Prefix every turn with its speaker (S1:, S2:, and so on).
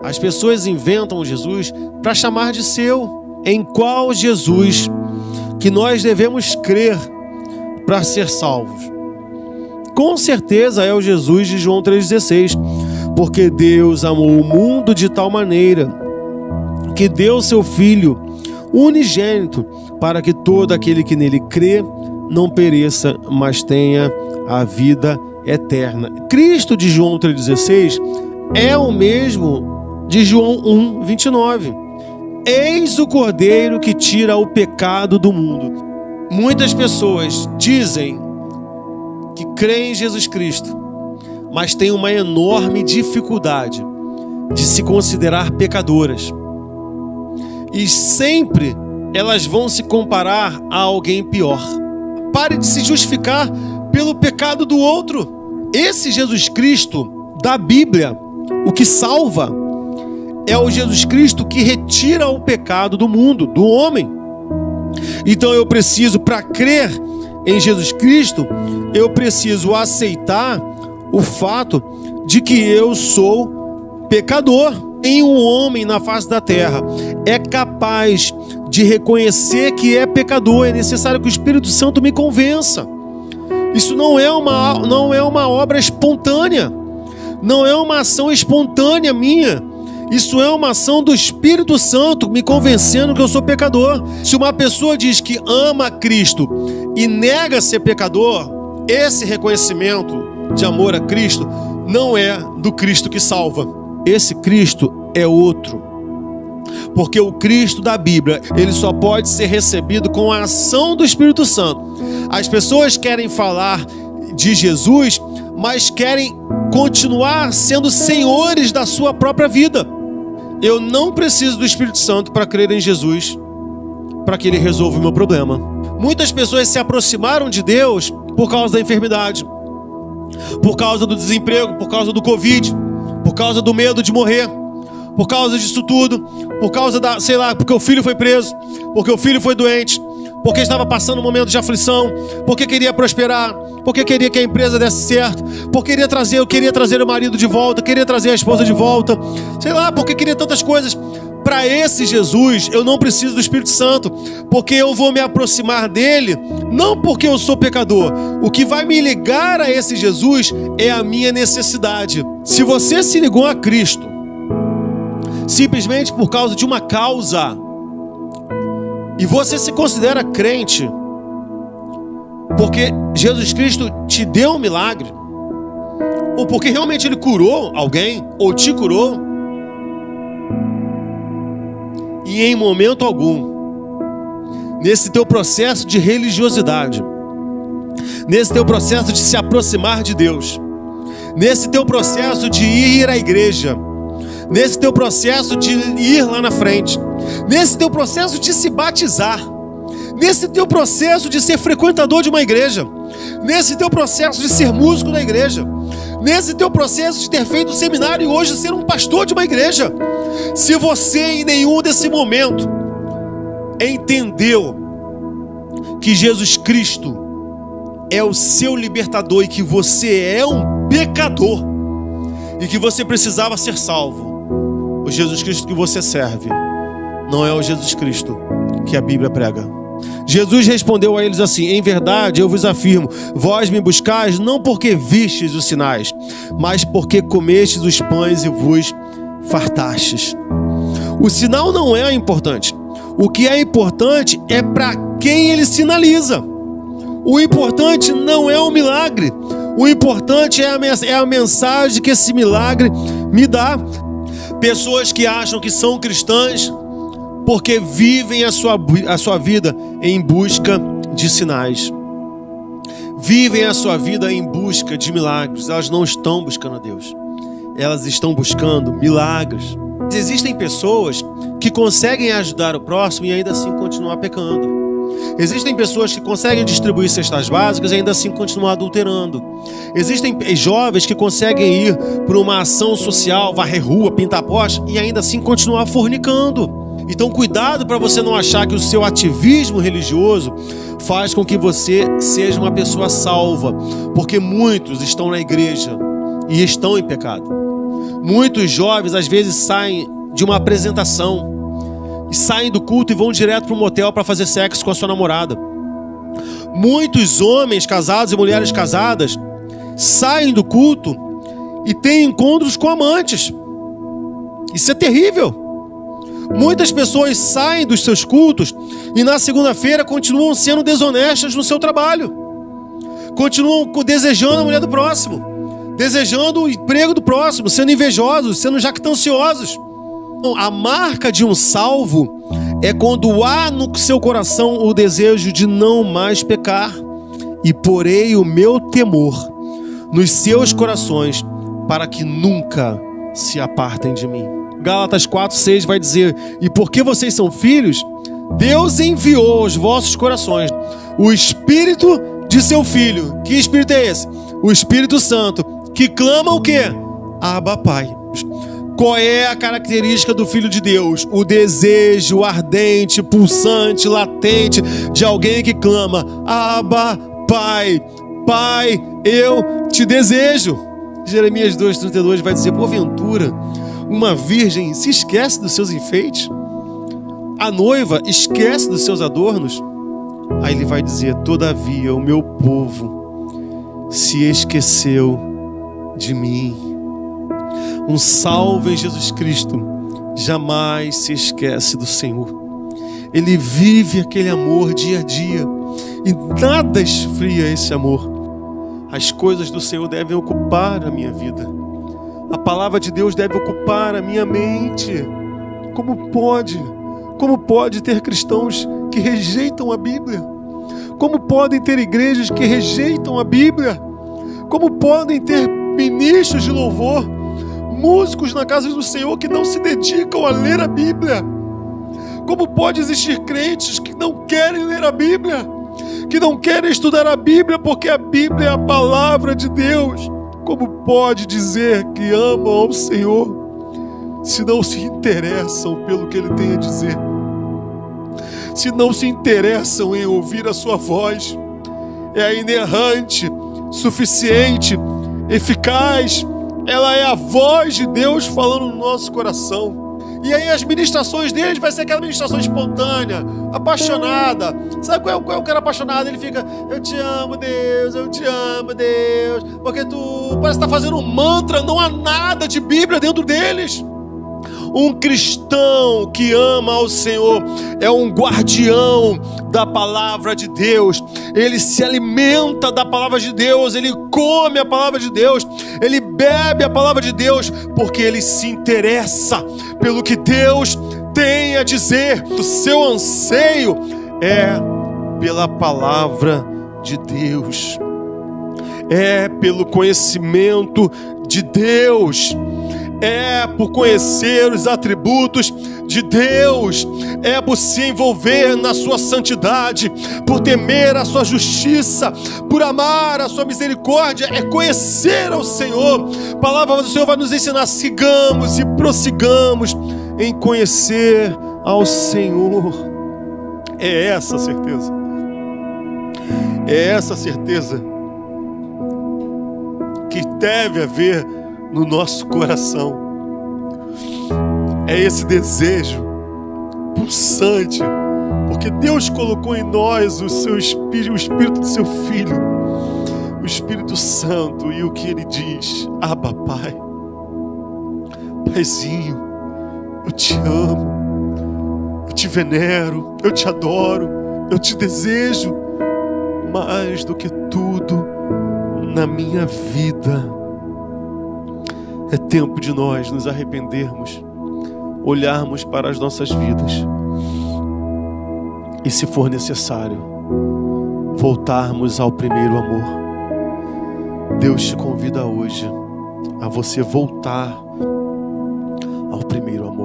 S1: As pessoas inventam Jesus para chamar de seu. Em qual Jesus que nós devemos crer para ser salvos? Com certeza é o Jesus de João 3,16. Porque Deus amou o mundo de tal maneira que deu seu Filho unigênito para que todo aquele que nele crê não pereça, mas tenha a vida eterna. Cristo de João 3,16 é o mesmo de João 1,29. Eis o Cordeiro que tira o pecado do mundo. Muitas pessoas dizem que creem em Jesus Cristo, mas têm uma enorme dificuldade de se considerar pecadoras. E sempre elas vão se comparar a alguém pior. Pare de se justificar pelo pecado do outro. Esse Jesus Cristo da Bíblia, o que salva, é o Jesus Cristo que retira o pecado do mundo, do homem. Então eu preciso, para crer em Jesus Cristo, eu preciso aceitar o fato de que eu sou pecador. Nenhum homem na face da terra é capaz de reconhecer que é pecador. É necessário que o Espírito Santo me convença. Isso não é uma obra espontânea, não é uma ação espontânea minha. Isso é uma ação do Espírito Santo me convencendo que eu sou pecador. Se uma pessoa diz que ama Cristo e nega ser pecador, esse reconhecimento de amor a Cristo não é do Cristo que salva. Esse Cristo é outro. Porque o Cristo da Bíblia, ele só pode ser recebido com a ação do Espírito Santo. As pessoas querem falar de Jesus, mas querem continuar sendo senhores da sua própria vida. Eu não preciso do Espírito Santo para crer em Jesus, para que ele resolva o meu problema. Muitas pessoas se aproximaram de Deus por causa da enfermidade, por causa do desemprego, por causa do Covid, por causa do medo de morrer, por causa disso tudo, por causa da, porque o filho foi preso, porque o filho foi doente, porque estava passando um momento de aflição, porque queria prosperar, porque queria que a empresa desse certo, porque eu queria trazer o marido de volta, queria trazer a esposa de volta, porque queria tantas coisas. Para esse Jesus, eu não preciso do Espírito Santo, porque eu vou me aproximar dele, não porque eu sou pecador. O que vai me ligar a esse Jesus é a minha necessidade. Se você se ligou a Cristo simplesmente por causa de uma causa, e você se considera crente porque Jesus Cristo te deu um milagre, ou porque realmente ele curou alguém, ou te curou, e em momento algum, nesse teu processo de religiosidade, nesse teu processo de se aproximar de Deus, nesse teu processo de ir à igreja, nesse teu processo de ir lá na frente, nesse teu processo de se batizar, nesse teu processo de ser frequentador de uma igreja, nesse teu processo de ser músico da igreja, nesse teu processo de ter feito um seminário e hoje ser um pastor de uma igreja, se você em nenhum desse momento entendeu que Jesus Cristo é o seu libertador e que você é um pecador e que você precisava ser salvo, o Jesus Cristo que você serve não é o Jesus Cristo que a Bíblia prega. Jesus respondeu a eles assim: em verdade eu vos afirmo, vós me buscais não porque vistes os sinais, mas porque comestes os pães e vos fartastes. O sinal não é importante. O que é importante é para quem ele sinaliza. O importante não é o milagre. O importante é a mensagem que esse milagre me dá. Pessoas que acham que são cristãs porque vivem a sua vida em busca de sinais. Vivem a sua vida em busca de milagres. Elas não estão buscando a Deus. Elas estão buscando milagres. Existem pessoas que conseguem ajudar o próximo e ainda assim continuar pecando. Existem pessoas que conseguem distribuir cestas básicas e ainda assim continuar adulterando. Existem jovens que conseguem ir por uma ação social, varrer rua, pintar poste e ainda assim continuar fornicando. Então cuidado para você não achar que o seu ativismo religioso faz com que você seja uma pessoa salva, porque muitos estão na igreja e estão em pecado. Muitos jovens às vezes saem de uma apresentação e saem do culto e vão direto para um motel para fazer sexo com a sua namorada. Muitos homens casados e mulheres casadas saem do culto e têm encontros com amantes. Isso é terrível. Muitas pessoas saem dos seus cultos e na segunda-feira continuam sendo desonestas no seu trabalho. Continuam desejando a mulher do próximo, desejando o emprego do próximo, sendo invejosos, sendo jactanciosos. A marca de um salvo é quando há no seu coração o desejo de não mais pecar. E porei o meu temor nos seus corações para que nunca se apartem de mim. Gálatas 4:6 vai dizer: e porque vocês são filhos, Deus enviou aos vossos corações o Espírito de seu Filho. Que Espírito é esse? O Espírito Santo, que clama o quê? Abba, Pai. Qual é a característica do Filho de Deus? O desejo ardente, pulsante, latente de alguém que clama: Abba, Pai. Pai, eu te desejo. Jeremias 2:32 vai dizer: porventura uma virgem se esquece dos seus enfeites? A noiva esquece dos seus adornos? Aí ele vai dizer: todavia o meu povo se esqueceu de mim. Um salvo em Jesus Cristo jamais se esquece do Senhor. Ele vive aquele amor dia a dia e nada esfria esse amor. As coisas do Senhor devem ocupar a minha vida. A palavra de Deus deve ocupar a minha mente. Como pode ter cristãos que rejeitam a Bíblia? Como podem ter igrejas que rejeitam a Bíblia? Como podem ter ministros de louvor, músicos na casa do Senhor que não se dedicam a ler a Bíblia? Como pode existir crentes que não querem ler a Bíblia, que não querem estudar a Bíblia porque a Bíblia é a palavra de Deus? Como pode dizer que amam ao Senhor se não se interessam pelo que Ele tem a dizer? Se não se interessam em ouvir a sua voz? É inerrante, suficiente, eficaz. Ela é a voz de Deus falando no nosso coração. E aí as ministrações deles vai ser aquela ministração espontânea, apaixonada. Sabe qual é o cara apaixonado? Ele fica: eu te amo, Deus, porque tu parece estar fazendo um mantra. Não há nada de Bíblia dentro deles. Um cristão que ama ao Senhor é um guardião da palavra de Deus. Ele se alimenta da palavra de Deus, ele come a palavra de Deus, ele bebe a palavra de Deus, porque ele se interessa pelo que Deus tem a dizer. O seu anseio é pela palavra de Deus, é pelo conhecimento de Deus, é por conhecer os atributos de Deus, é por se envolver na sua santidade, por temer a sua justiça, por amar a sua misericórdia. É conhecer ao Senhor. A palavra do Senhor vai nos ensinar: sigamos e prossigamos em conhecer ao Senhor. É essa a certeza. É essa a certeza que deve haver no nosso coração. É esse desejo pulsante, porque Deus colocou em nós o seu Espírito, o Espírito do seu Filho, o Espírito Santo, e o que Ele diz: Abba, Pai, Paizinho, eu te amo, eu te venero, eu te adoro, eu te desejo mais do que tudo na minha vida. É tempo de nós nos arrependermos, olharmos para as nossas vidas e, se for necessário, voltarmos ao primeiro amor. Deus te convida hoje a você voltar ao primeiro amor.